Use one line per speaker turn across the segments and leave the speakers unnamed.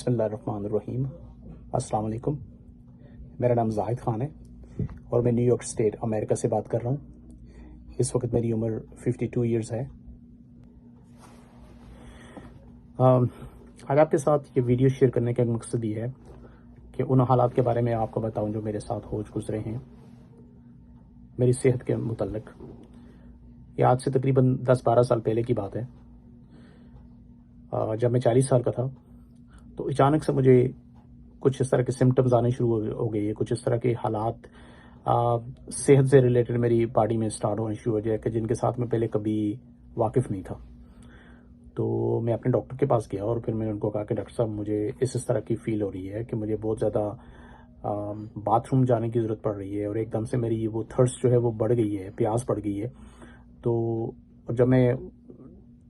बिस्मिल्लाहिर्रहमानिर्रहीम। अस्सलाम वालेकुम। मेरा नाम जाहिद ख़ान है और मैं न्यूयॉर्क स्टेट अमेरिका से बात कर रहा हूँ। इस वक्त मेरी उम्र 52 इयर्स है। आज आपके साथ ये वीडियो शेयर करने का एक मकसद ये है कि उन हालात के बारे में आपको बताऊं जो मेरे साथ हो गुजरे हैं मेरी सेहत के मुतल्लिक। ये आज से तकरीबन 10-12 साल पहले की बात है। जब मैं 40 साल का था तो अचानक से मुझे कुछ इस तरह के सिम्टम्स आने शुरू हो गए। कुछ इस तरह के हालात सेहत से रिलेटेड मेरी बॉडी में स्टार्ट होने शुरू हो गए कि जिनके साथ मैं पहले कभी वाकिफ़ नहीं था। तो मैं अपने डॉक्टर के पास गया और फिर मैंने उनको कहा कि डॉक्टर साहब मुझे इस तरह की फ़ील हो रही है कि मुझे बहुत ज़्यादा बाथरूम जाने की ज़रूरत पड़ रही है और एकदम से मेरी वो थर्स्ट जो है वो बढ़ गई है, प्यास बढ़ गई है। तो जब मैं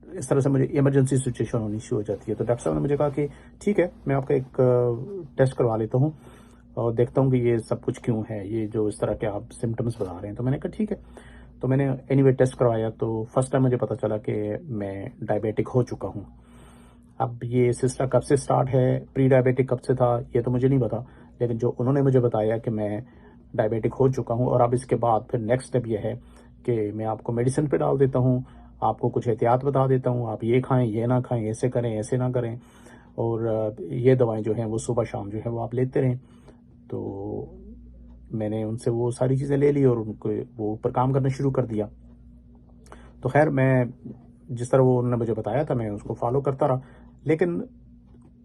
इस तरह से मुझे इमरजेंसी सिचुएशन होनी शुरू हो जाती है तो डॉक्टर साहब ने मुझे कहा कि ठीक है, मैं आपका एक टेस्ट करवा लेता हूँ और देखता हूँ कि ये सब कुछ क्यों है, ये जो इस तरह के आप सिम्टम्स बता रहे हैं। तो मैंने कहा ठीक है। तो मैंने एनीवे टेस्ट करवाया तो फर्स्ट टाइम मुझे पता चला कि मैं डायबिटिक हो चुका हूँ। अब ये सिलसिला कब से स्टार्ट है, प्री डायबिटिक कब से था, ये तो मुझे नहीं पता, लेकिन जो उन्होंने मुझे बताया कि मैं डायबिटिक हो चुका हूँ और अब इसके बाद फिर नेक्स्ट स्टेप ये है कि मैं आपको मेडिसिन पे डाल देता हूँ, आपको कुछ एहतियात बता देता हूँ, आप ये खाएं, ये ना खाएं, ऐसे करें, ऐसे ना करें, और ये दवाएं जो हैं वो सुबह शाम जो है वो आप लेते रहें। तो मैंने उनसे वो सारी चीज़ें ले ली और उनको वो ऊपर काम करना शुरू कर दिया। तो खैर मैं जिस तरह वो उन्होंने मुझे बताया था मैं उसको फॉलो करता रहा, लेकिन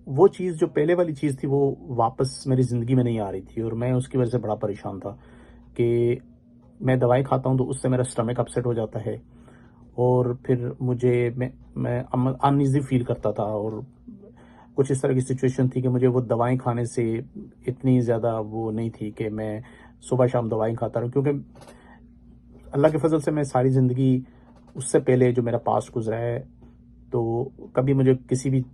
वो चीज़ जो पहले वाली चीज़ थी वो वापस मेरी ज़िंदगी में नहीं आ रही थी और मैं उसकी वजह से बड़ा परेशान था कि मैं दवाई खाता हूँ तो उससे मेरा स्टमक अपसेट हो जाता है और फिर मैं अनईज़ी फील करता था और कुछ इस तरह की सिचुएशन थी कि मुझे वो दवाएं खाने से इतनी ज़्यादा वो नहीं थी कि मैं सुबह शाम दवाई खाता रहूँ, क्योंकि अल्लाह के फजल से मैं सारी ज़िंदगी उससे पहले जो मेरा पास्ट गुजरा है तो कभी मुझे किसी भी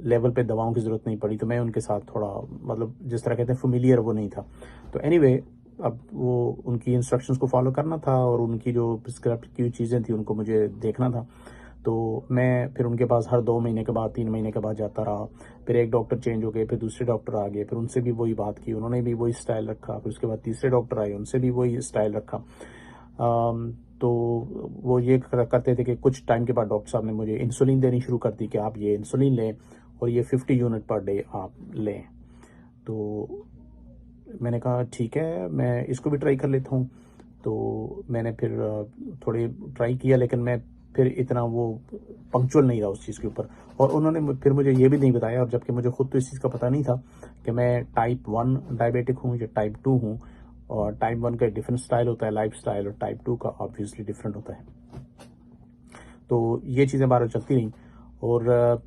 लेवल पे दवाओं की ज़रूरत नहीं पड़ी। तो मैं उनके साथ थोड़ा मतलब जिस तरह कहते हैं फेमिलियर वो नहीं था। तो एनीवे अब वो उनकी इंस्ट्रक्शंस को फॉलो करना था और उनकी जो प्रिस्क्राइब की हुई चीज़ें थी उनको मुझे देखना था। तो मैं फिर उनके पास हर 2 महीने के बाद 3 महीने के बाद जाता रहा। फिर एक डॉक्टर चेंज हो गए, फिर दूसरे डॉक्टर आ गए, फिर उनसे भी वही बात की, उन्होंने भी वही स्टाइल रखा। फिर उसके बाद तीसरे डॉक्टर आए, उनसे भी वही स्टाइल रखा। तो वो ये करते थे कि कुछ टाइम के बाद डॉक्टर साहब ने मुझे इंसुलिन देनी शुरू कर दी कि आप ये इंसुलिन लें और ये 50 यूनिट पर डे आप लें। तो मैंने कहा ठीक है, मैं इसको भी ट्राई कर लेता हूँ। तो मैंने फिर थोड़ी ट्राई किया, लेकिन मैं फिर इतना वो पंक्चुअल नहीं रहा उस चीज़ के ऊपर। और उन्होंने फिर मुझे ये भी नहीं बताया, और जबकि मुझे खुद तो इस चीज़ का पता नहीं था कि मैं टाइप 1 डायबिटिक हूँ या टाइप 2 हूँ। और टाइप 1 का डिफरेंट स्टाइल होता है लाइफ स्टाइल, और टाइप 2 का ऑब्वियसली डिफरेंट होता है। तो ये चीज़ें बार चलती रहीं और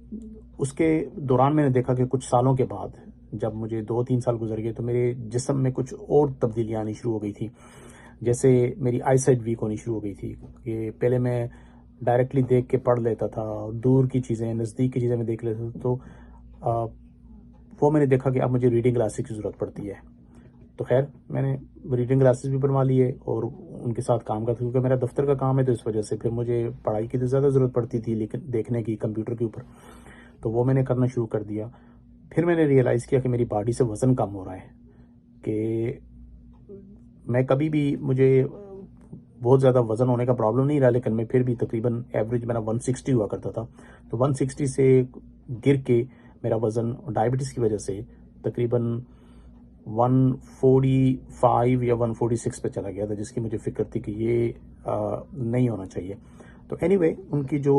उसके दौरान मैंने देखा कि कुछ सालों के बाद जब मुझे 2-3 साल गुजर गए तो मेरे जिस्म में कुछ और तब्दीलियाँ आनी शुरू हो गई थी। जैसे मेरी आई साइट वीक होनी शुरू हो गई थी कि पहले मैं डायरेक्टली देख के पढ़ लेता था, दूर की चीज़ें, नज़दीक की चीज़ें मैं देख लेता था। तो वो मैंने देखा कि अब मुझे रीडिंग ग्लासेस की ज़रूरत पड़ती है। तो खैर मैंने रीडिंग ग्लासेस भी बनवा लिए और उनके साथ काम करता, क्योंकि मेरा दफ्तर का काम है तो इस वजह से फिर मुझे पढ़ाई की तो ज़्यादा ज़रूरत पड़ती थी, लेकिन देखने की कंप्यूटर के ऊपर। तो वो मैंने करना शुरू कर दिया। फिर मैंने रियलाइज़ किया कि मेरी बॉडी से वज़न कम हो रहा है, कि मैं कभी भी मुझे बहुत ज़्यादा वज़न होने का प्रॉब्लम नहीं रहा, लेकिन मैं फिर भी तकरीबन एवरेज मेरा 160 हुआ करता था। तो 160 से गिर के मेरा वज़न डायबिटीज़ की वजह से तकरीबन 145 या 146 पे चला गया था, जिसकी मुझे फ़िक्र थी कि ये नहीं होना चाहिए। तो एनीवे उनकी जो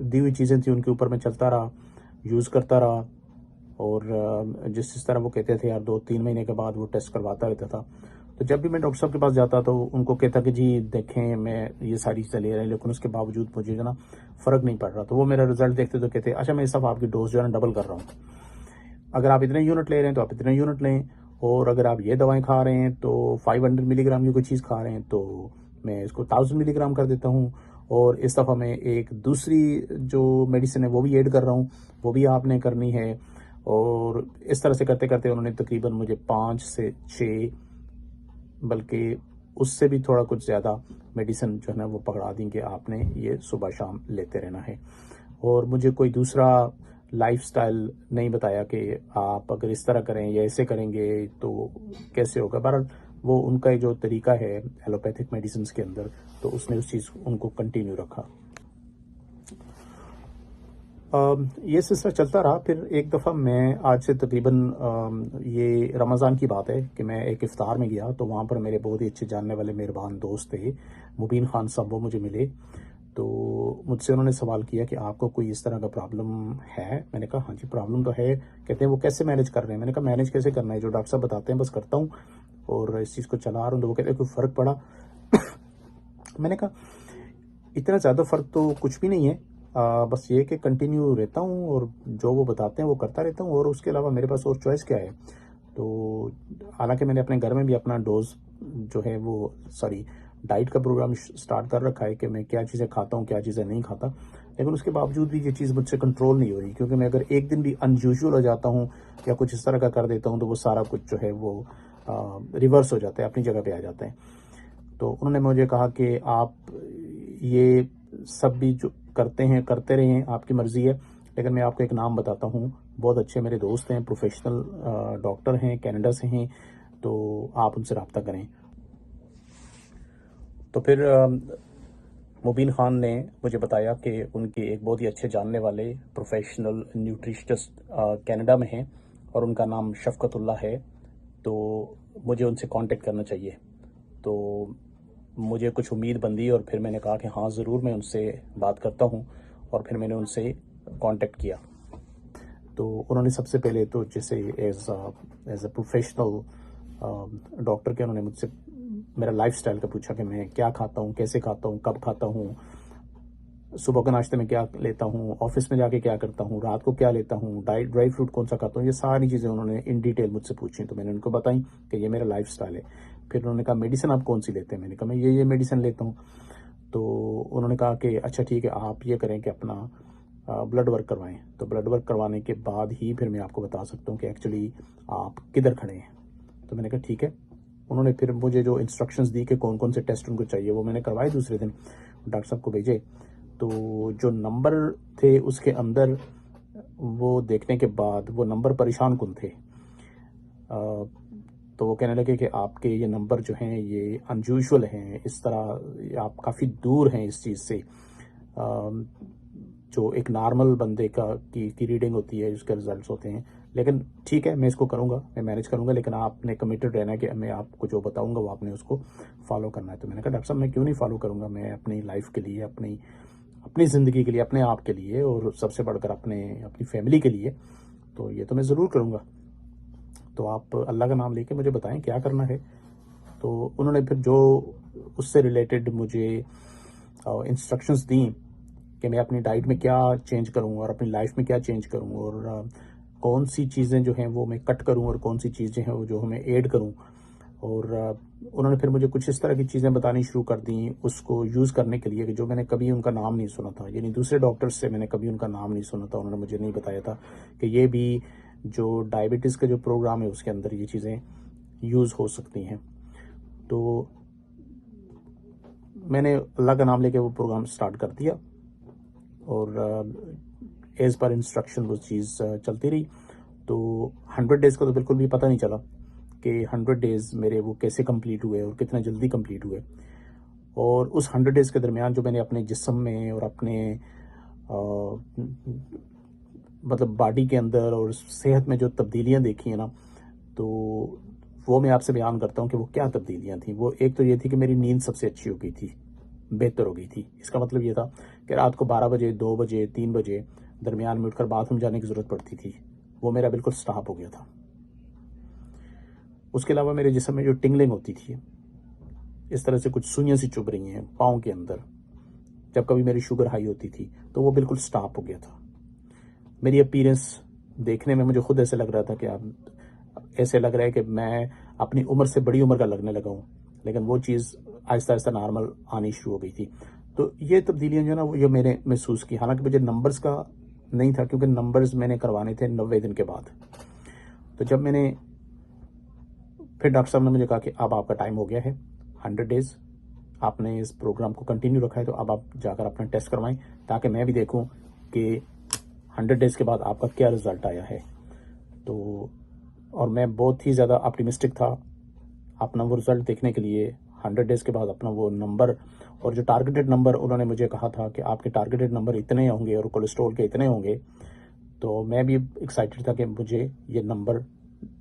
दी हुई चीज़ें थी उनके ऊपर मैं चलता रहा, यूज़ करता रहा और जिस तरह वो कहते थे यार 2-3 महीने के बाद वो टेस्ट करवाता रहता था। तो जब भी मैं डॉक्टर साहब के पास जाता तो उनको कहता कि जी देखें मैं ये सारी चीज़ें ले रहा हूँ, लेकिन उसके बावजूद मुझे जो ना फ़र्क नहीं पड़ रहा। तो वो मेरा रिजल्ट देखते तो कहते अच्छा मैं इस दफ़ा आपकी डोज जो है ना डबल कर रहा हूँ, अगर आप इतने यूनिट ले रहे हैं तो आप इतने यूनिट लें, और अगर आप ये दवाएं खा रहे हैं तो 500 मिलीग्राम की कोई चीज़ खा रहे हैं तो मैं इसको 1000 मिलीग्राम कर देता हूँ, और इस दफ़ा मैं एक दूसरी जो मेडिसिन है वो भी ऐड कर रहा हूँ, वो भी आपने करनी है। और इस तरह से करते करते उन्होंने तकरीबन मुझे 5 से 6, बल्कि उससे भी थोड़ा कुछ ज़्यादा मेडिसिन जो है ना वो पकड़ा दी कि आपने ये सुबह शाम लेते रहना है। और मुझे कोई दूसरा लाइफस्टाइल नहीं बताया कि आप अगर इस तरह करें या ऐसे करेंगे तो कैसे होगा। बहरहाल वो उनका जो तरीका है एलोपैथिक मेडिसिन के अंदर, तो उसने उस चीज़ उनको कंटिन्यू रखा। ये सिलसिला चलता रहा। फिर एक दफ़ा मैं आज से तकरीबन ये रमज़ान की बात है कि मैं एक इफ्तार में गया, तो वहाँ पर मेरे बहुत ही अच्छे जानने वाले मेहरबान दोस्त थे, मुबीन खान साहब, वो मुझे मिले। तो मुझसे उन्होंने सवाल किया कि आपको कोई इस तरह का प्रॉब्लम है? मैंने कहा हाँ जी प्रॉब्लम तो है। कहते हैं वो कैसे मैनेज कर रहे हैं? मैंने कहा मैनेज कैसे करना है, जो डॉक्टर साहब बताते हैं बस करता हूँ और इस चीज़ को चला रहा हूँ। तो वो कहते हैं कोई फ़र्क पड़ा? मैंने कहा इतना ज़्यादा फ़र्क तो कुछ भी नहीं है, बस ये कि कंटिन्यू रहता हूँ और जो वो बताते हैं वो करता रहता हूँ, और उसके अलावा मेरे पास और चॉइस क्या है। तो हालांकि मैंने अपने घर में भी अपना डोज जो है वो सॉरी डाइट का प्रोग्राम स्टार्ट कर रखा है कि मैं क्या चीज़ें खाता हूँ क्या चीज़ें नहीं खाता, लेकिन उसके बावजूद भी ये चीज़ मुझसे कंट्रोल नहीं हो रही, क्योंकि मैं अगर एक दिन भी अनयूजुअल हो जाता हूँ या कुछ इस तरह का कर देता हूँ तो वो सारा कुछ जो है वो रिवर्स हो जाता है, अपनी जगह पे आ जाता है। तो उन्होंने मुझे कहा कि आप ये सब भी जो करते हैं करते रहें, आपकी मर्ज़ी है, लेकिन मैं आपको एक नाम बताता हूँ, बहुत अच्छे मेरे दोस्त हैं, प्रोफेशनल डॉक्टर हैं, कनाडा से हैं, तो आप उनसे रब्ता करें। तो फिर मुबीन खान ने मुझे बताया कि उनके एक बहुत ही अच्छे जानने वाले प्रोफेशनल न्यूट्रिशनिस्ट कनाडा में हैं और उनका नाम शफ़क़तुल्लाह है, तो मुझे उनसे कांटेक्ट करना चाहिए। तो मुझे कुछ उम्मीद बंधी और फिर मैंने कहा कि हाँ ज़रूर मैं उनसे बात करता हूँ, और फिर मैंने उनसे कांटेक्ट किया। तो उन्होंने सबसे पहले तो जैसे एज अ प्रोफेशनल डॉक्टर के उन्होंने मुझसे मेरा लाइफस्टाइल का पूछा कि मैं क्या खाता हूँ, कैसे खाता हूँ, कब खाता हूँ, सुबह के नाश्ते में क्या लेता हूँ, ऑफिस में जाके क्या करता हूँ, रात को क्या लेता हूँ, ड्राई फ्रूट कौन सा खाता हूँ, ये सारी चीज़ें उन्होंने इन डिटेल मुझसे पूछी। तो मैंने उनको बताई कि ये मेरा लाइफस्टाइल है। फिर उन्होंने कहा मेडिसिन आप कौन सी लेते हैं? मैंने कहा मैं ये मेडिसिन लेता हूँ। तो उन्होंने कहा कि अच्छा ठीक है, आप ये करें कि अपना ब्लड वर्क करवाएं। तो ब्लड वर्क करवाने के बाद ही फिर मैं आपको बता सकता हूँ कि एक्चुअली आप किधर खड़े हैं। तो मैंने कहा ठीक है। उन्होंने फिर मुझे जो इंस्ट्रक्शंस दी कि कौन कौन से टेस्ट उनको चाहिए, वो मैंने करवाए। दूसरे दिन डॉक्टर साहब को भेजे, तो जो नंबर थे उसके अंदर वो देखने के बाद वो नंबर परेशान कुन थे। तो वो कहने लगे कि आपके ये नंबर जो हैं ये अनयूजुअल हैं, इस तरह आप काफ़ी दूर हैं इस चीज़ से जो एक नॉर्मल बंदे की रीडिंग होती है, उसके रिजल्ट्स होते हैं। लेकिन ठीक है, मैं इसको करूँगा, मैं मैनेज करूँगा, लेकिन आपने कमिटेड रहना है कि मैं आपको जो बताऊँगा वो आपने उसको फॉलो करना है। तो मैंने कहा डॉक्टर साहब मैं क्यों नहीं फॉलो करूँगा, मैं अपनी लाइफ के लिए, अपनी अपनी ज़िंदगी के लिए, अपने आप के लिए, और सबसे बढ़कर अपनी फैमिली के लिए, तो ये तो मैं ज़रूर करूँगा। तो आप अल्लाह का नाम लेके मुझे बताएं क्या करना है। तो उन्होंने फिर जो उससे रिलेटेड मुझे इंस्ट्रक्शंस दी कि मैं अपनी डाइट में क्या चेंज करूँ और अपनी लाइफ में क्या चेंज करूँ, और कौन सी चीज़ें जो हैं वो मैं कट करूँ और कौन सी चीज़ें हैं वो जो हमें ऐड करूँ। और उन्होंने फिर मुझे कुछ इस तरह की चीज़ें बतानी शुरू कर दी उसको यूज़ करने के लिए कि जो मैंने कभी उनका नाम नहीं सुना था, यानी दूसरे डॉक्टर्स से मैंने कभी उनका नाम नहीं सुना था। उन्होंने मुझे नहीं बताया था कि ये भी जो डायबिटीज़ का जो प्रोग्राम है उसके अंदर ये चीज़ें यूज़ हो सकती हैं। तो मैंने अल्लाह का नाम लेके वो प्रोग्राम स्टार्ट कर दिया, और एज़ पर इंस्ट्रक्शन वो चीज़ चलती रही। तो 100 डेज़ का तो बिल्कुल भी पता नहीं चला कि 100 डेज़ मेरे वो कैसे कंप्लीट हुए और कितना जल्दी कंप्लीट हुए। और उस 100 डेज़ के दरमियान जो मैंने अपने जिस्म में और अपने मतलब बॉडी के अंदर और सेहत में जो तब्दीलियाँ देखी हैं ना, तो वो मैं आपसे बयान करता हूँ कि वो क्या तब्दीलियाँ थी। वो एक तो ये थी कि मेरी नींद सबसे अच्छी हो गई थी, बेहतर हो गई थी। इसका मतलब ये था कि रात को 12 बजे, 2 बजे, 3 बजे दरमियान में उठकर बाथरूम जाने की ज़रूरत पड़ती थी, वो मेरा बिल्कुल स्टॉप हो गया था। उसके अलावा मेरे जिस्म में जो टिंगलिंग होती थी, इस तरह से कुछ सुइयाँ सी चुभ रही हैं पाँव के अंदर, जब कभी मेरी शुगर हाई होती थी, तो वो बिल्कुल स्टॉप हो गया था। मेरी अपीयरेंस देखने में मुझे खुद ऐसे लग रहा था कि अब ऐसे लग रहा है कि मैं अपनी उम्र से बड़ी उम्र का लगने लगा हूँ, लेकिन वो चीज़ आहिस्ता आहिस्ता नॉर्मल आनी शुरू हो गई थी। तो ये तब्दीलियाँ जो है ना वो ये मैंने महसूस की। हालांकि मुझे नंबर्स का नहीं था, क्योंकि नंबर्स मैंने करवाने थे 90 दिन के बाद। तो जब मैंने फिर डॉक्टर साहब ने मुझे कहा कि अब आपका टाइम हो गया है, 100 डेज़ आपने इस प्रोग्राम को कंटिन्यू रखा है, तो अब आप जाकर अपना टेस्ट करवाएं, ताकि मैं भी देखूं कि 100 डेज़ के बाद आपका क्या रिज़ल्ट आया है। तो और मैं बहुत ही ज़्यादा ऑप्टिमिस्टिक था अपना वो रिज़ल्ट देखने के लिए। 100 डेज़ के बाद अपना वो नंबर और जो टारगेटेड नंबर उन्होंने मुझे कहा था कि आपके टारगेटेड नंबर इतने होंगे और कोलेस्ट्रॉल के इतने होंगे, तो मैं भी एक्साइटेड था कि मुझे ये नंबर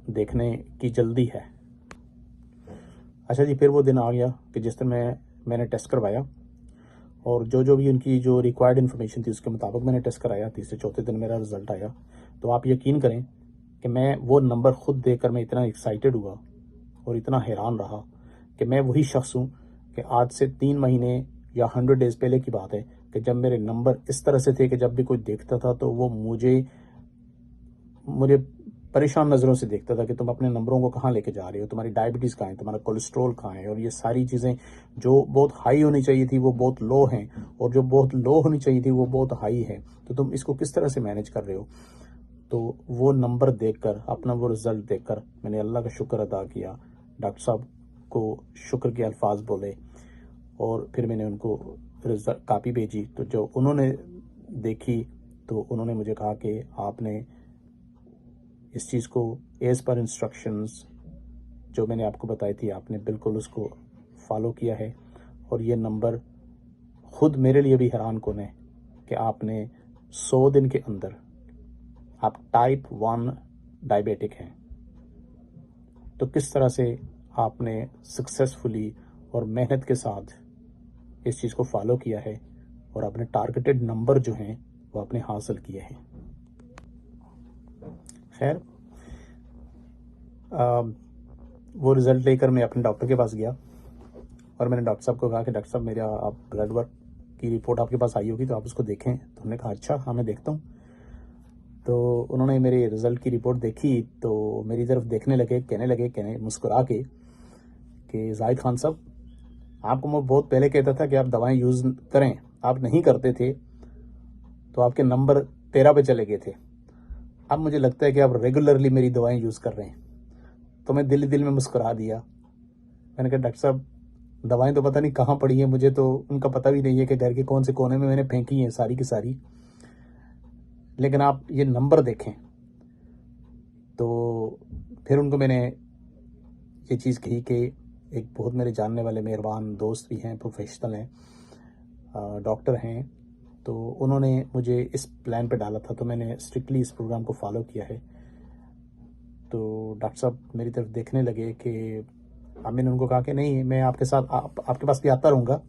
देखने की जल्दी है। अच्छा जी, फिर वो दिन आ गया कि जिस दिन मैंने टेस्ट करवाया और जो भी उनकी जो रिक्वायर्ड इन्फॉर्मेशन थी उसके मुताबिक मैंने टेस्ट कराया। तीसरे चौथे दिन मेरा रिज़ल्ट आया। तो आप यकीन करें कि मैं वो नंबर खुद देखकर मैं इतना एक्साइटेड हुआ और इतना हैरान रहा कि मैं वही शख्स हूँ कि आज से 3 महीने या 100 डेज़ पहले की बात है कि जब मेरे नंबर इस तरह से थे कि जब भी कोई देखता था तो वो मुझे परेशान नज़रों से देखता था कि तुम अपने नंबरों को कहाँ लेके जा रहे हो, तुम्हारी डायबिटीज़ कहाँ है, तुम्हारा कोलेस्ट्रॉल कहाँ है, और ये सारी चीज़ें जो बहुत हाई होनी चाहिए थी वो बहुत लो हैं, और जो बहुत लो होनी चाहिए थी वो बहुत हाई है। तो तुम इसको किस तरह से मैनेज कर रहे हो। तो वो नंबर देखकर, अपना वो रिज़ल्ट देखकर मैंने अल्लाह का शुक्र अदा किया, डॉक्टर साहब को शुक्र के अल्फाज बोले और फिर मैंने उनको रिज़ल्ट कापी भेजी। तो जो उन्होंने देखी तो उन्होंने मुझे कहा कि आपने इस चीज़ को एज़ पर इंस्ट्रक्शंस जो मैंने आपको बताई थी आपने बिल्कुल उसको फॉलो किया है, और ये नंबर खुद मेरे लिए भी हैरान कौन है कि आपने 100 दिन के अंदर आप टाइप 1 डायबिटिक हैं। तो किस तरह से आपने सक्सेसफुली और मेहनत के साथ इस चीज़ को फॉलो किया है और अपने टारगेटेड नंबर जो हैं वो आपने हासिल किए हैं। खैर, वो रिज़ल्ट लेकर मैं अपने डॉक्टर के पास गया और मैंने डॉक्टर साहब को कहा कि डॉक्टर साहब मेरा आप ब्लड वर्क की रिपोर्ट आपके पास आई होगी तो आप उसको देखें। तो उन्होंने कहा अच्छा हाँ मैं देखता हूँ। तो उन्होंने मेरे रिज़ल्ट की रिपोर्ट देखी तो मेरी तरफ देखने लगे, कहने मुस्कुरा के कि जाहिद खान साहब, आपको मैं बहुत पहले कहता था कि आप दवाएं यूज़ करें, आप नहीं करते थे तो आपके नंबर 13 पे चले गए थे। अब मुझे लगता है कि आप रेगुलरली मेरी दवाएं यूज़ कर रहे हैं। तो मैं दिल में मुस्कुरा दिया। मैंने कहा डॉक्टर साहब, दवाएं तो पता नहीं कहाँ पड़ी हैं, मुझे तो उनका पता भी नहीं है कि घर के कौन से कोने में मैंने फेंकी हैं सारी की सारी, लेकिन आप ये नंबर देखें। तो फिर उनको मैंने ये चीज़ कही कि एक बहुत मेरे जानने वाले मेहरबान दोस्त भी हैं, प्रोफेशनल हैं, डॉक्टर हैं, तो उन्होंने मुझे इस प्लान पे डाला था तो मैंने स्ट्रिक्टली इस प्रोग्राम को फॉलो किया है। तो डॉक्टर साहब मेरी तरफ देखने लगे कि अब मैंने उनको कहा कि नहीं, मैं आपके साथ आपके पास भी आता रहूँगा,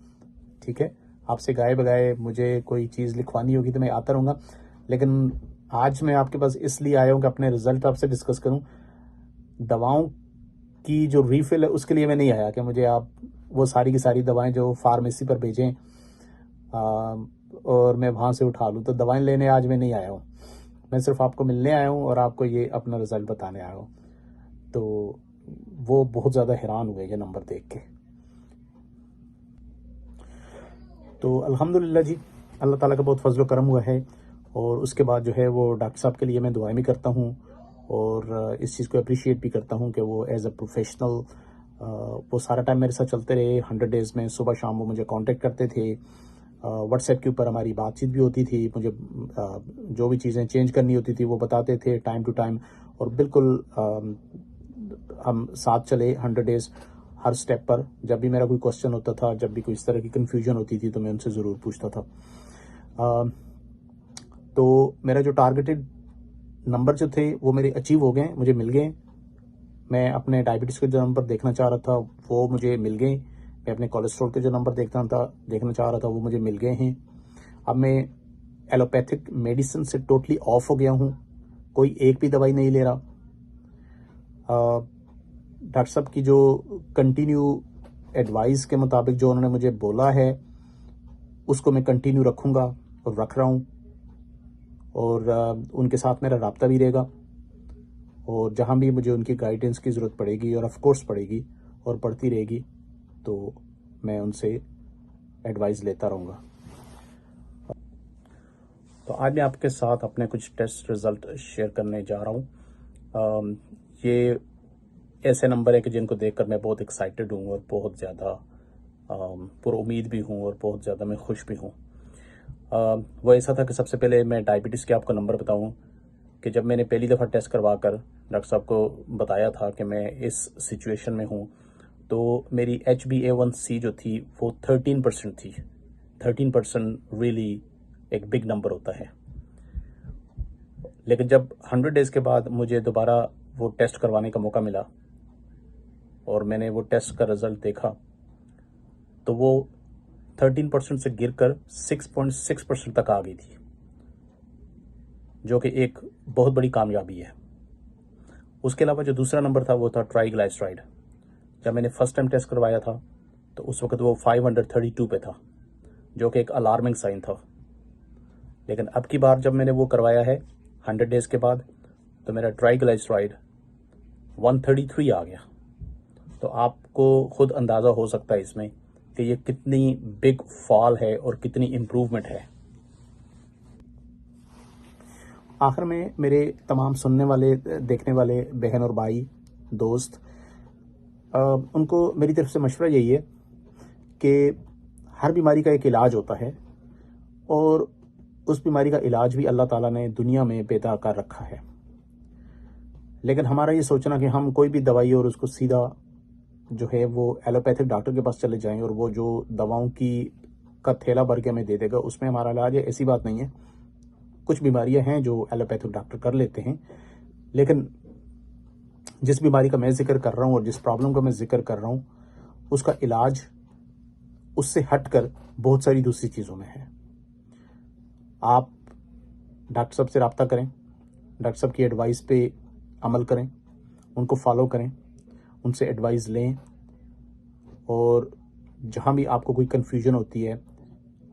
ठीक है, आपसे गाए बगाए मुझे कोई चीज़ लिखवानी होगी तो मैं आता रहूँगा, लेकिन आज मैं आपके पास इसलिए आया हूँ कि अपने रिज़ल्ट आपसे डिस्कस करूँ। दवाओं की जो रीफ़िल है उसके लिए मैं नहीं आया कि मुझे आप वो सारी की सारी दवाएं जो फार्मेसी पर भेजें और मैं वहाँ से उठा लूँ। तो दवाएं लेने आज मैं नहीं आया हूँ, मैं सिर्फ आपको मिलने आया हूँ और आपको ये अपना रिज़ल्ट बताने आया हूँ। तो वो बहुत ज़्यादा हैरान हुए ये नंबर देख के। तो अल्हम्दुलिल्लाह जी, अल्लाह ताला का बहुत फजल करम हुआ है। और उसके बाद जो है वो डॉक्टर साहब के लिए मैं दुआएं भी करता हूँ और इस चीज़ को अप्रिशिएट भी करता हूँ कि वो एज अ प्रोफेशनल वो सारा टाइम मेरे साथ चलते रहे। 100 डेज़ में सुबह शाम वो मुझे कांटेक्ट करते थे, व्हाट्सएप के ऊपर हमारी बातचीत भी होती थी, मुझे जो भी चीज़ें चेंज करनी होती थी वो बताते थे टाइम टू टाइम, और बिल्कुल हम साथ चले 100 डेज़ हर स्टेप पर। जब भी मेरा कोई क्वेश्चन होता था, जब भी कोई इस तरह की कन्फ्यूजन होती थी तो मैं उनसे ज़रूर पूछता था। तो मेरा जो टारगेटेड नंबर जो थे वो मेरे अचीव हो गए, मुझे मिल गए। मैं अपने डायबिटीज़ के जो नंबर देखना चाह रहा था वो मुझे मिल गए। मैं अपने कोलेस्ट्रॉल के जो नंबर देखना चाह रहा था वो मुझे मिल गए हैं। अब मैं एलोपैथिक मेडिसिन से टोटली ऑफ हो गया हूँ, कोई एक भी दवाई नहीं ले रहा। डॉक्टर साहब की जो कंटिन्यू एडवाइस के मुताबिक जो उन्होंने मुझे बोला है उसको मैं कंटिन्यू रखूँगा और रख रहा हूँ, और उनके साथ मेरा राब्ता भी रहेगा, और जहाँ भी मुझे उनकी गाइडेंस की ज़रूरत पड़ेगी और ऑफ कोर्स पड़ेगी और पड़ती रहेगी तो मैं उनसे एडवाइस लेता रहूँगा। तो आज मैं आपके साथ अपने कुछ टेस्ट रिज़ल्ट शेयर करने जा रहा हूँ। ये ऐसे नंबर है कि जिनको देखकर मैं बहुत एक्साइटेड हूँ और बहुत ज़्यादा पुरुम्मीद भी हूँ और बहुत ज़्यादा मैं खुश भी हूँ। वो ऐसा था कि सबसे पहले मैं डायबिटीज़ के आपको नंबर बताऊं कि जब मैंने पहली दफ़ा टेस्ट करवा कर डॉक्टर साहब को बताया था कि मैं इस सिचुएशन में हूं, तो मेरी HbA1c जो थी वो 13% थी। 13% रियली एक बिग नंबर होता है। लेकिन जब 100 डेज़ के बाद मुझे दोबारा वो टेस्ट करवाने का मौका मिला और मैंने वो टेस्ट का रिज़ल्ट देखा, तो वो 13% से गिरकर 6.6% तक आ गई थी, जो कि एक बहुत बड़ी कामयाबी है। उसके अलावा जो दूसरा नंबर था वो था ट्राइग्लाइसराइड। जब मैंने फर्स्ट टाइम टेस्ट करवाया था तो उस वक्त वो 532 पे था, जो कि एक अलार्मिंग साइन था। लेकिन अब की बार जब मैंने वो करवाया है 100 डेज़ के बाद, तो मेरा ट्राइग्लाइसराइड 133 आ गया। तो आपको खुद अंदाज़ा हो सकता है इसमें कि ये कितनी बिग फॉल है और कितनी इम्प्रूवमेंट है। आखिर में मेरे तमाम सुनने वाले, देखने वाले बहन और भाई, दोस्त, उनको मेरी तरफ से मशवरा यही है कि हर बीमारी का एक इलाज होता है और उस बीमारी का इलाज भी अल्लाह ताला ने दुनिया में पैदा कर रखा है। लेकिन हमारा ये सोचना कि हम कोई भी दवाई और उसको सीधा जो है वो एलोपैथिक डॉक्टर के पास चले जाएं और वो जो दवाओं की का थैला भर के हमें दे देगा उसमें हमारा इलाज है, ऐसी बात नहीं है। कुछ बीमारियां हैं जो एलोपैथिक डॉक्टर कर लेते हैं, लेकिन जिस बीमारी का मैं जिक्र कर रहा हूँ और जिस प्रॉब्लम का मैं जिक्र कर रहा हूँ, उसका इलाज उससे हटकर बहुत सारी दूसरी चीज़ों में है। आप डॉक्टर साहब से रब्ता करें, डॉक्टर साहब की एडवाइस पे अमल करें, उनको फॉलो करें, उनसे एडवाइस लें। और जहाँ भी आपको कोई कन्फ्यूजन होती है,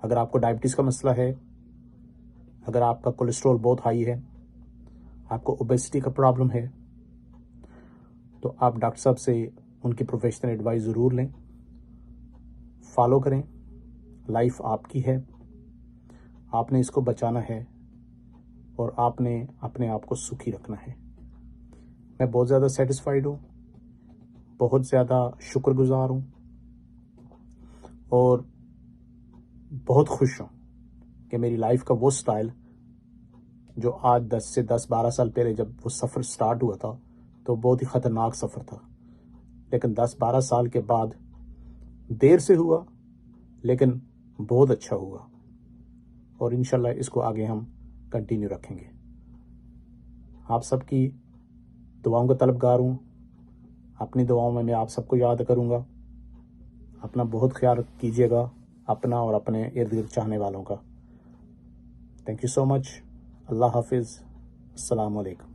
अगर आपको डायबिटीज़ का मसला है, अगर आपका कोलेस्ट्रॉल बहुत हाई है, आपको ओबेसिटी का प्रॉब्लम है, तो आप डॉक्टर साहब से उनकी प्रोफेशनल एडवाइस ज़रूर लें, फॉलो करें। लाइफ आपकी है, आपने इसको बचाना है और आपने अपने आप को सुखी रखना है। मैं बहुत ज़्यादा सेटिस्फाइड हूँ, बहुत ज़्यादा शुक्रगुजार हूँ और बहुत खुश हूँ कि मेरी लाइफ का वो स्टाइल जो आज 10 से 10-12 साल पहले जब वो सफ़र स्टार्ट हुआ था तो बहुत ही ख़तरनाक सफ़र था, लेकिन 10-12 साल के बाद देर से हुआ लेकिन बहुत अच्छा हुआ और इंशाल्लाह इसको आगे हम कंटिन्यू रखेंगे। आप सबकी दुआओं का तलबगार हूँ। अपनी दुआओं में मैं आप सबको याद करूँगा। अपना बहुत ख्याल कीजिएगा, अपना और अपने इर्द गिर्द चाहने वालों का। Thank you so much. अल्लाह हाफिज़। अस्सलाम वालेकुम।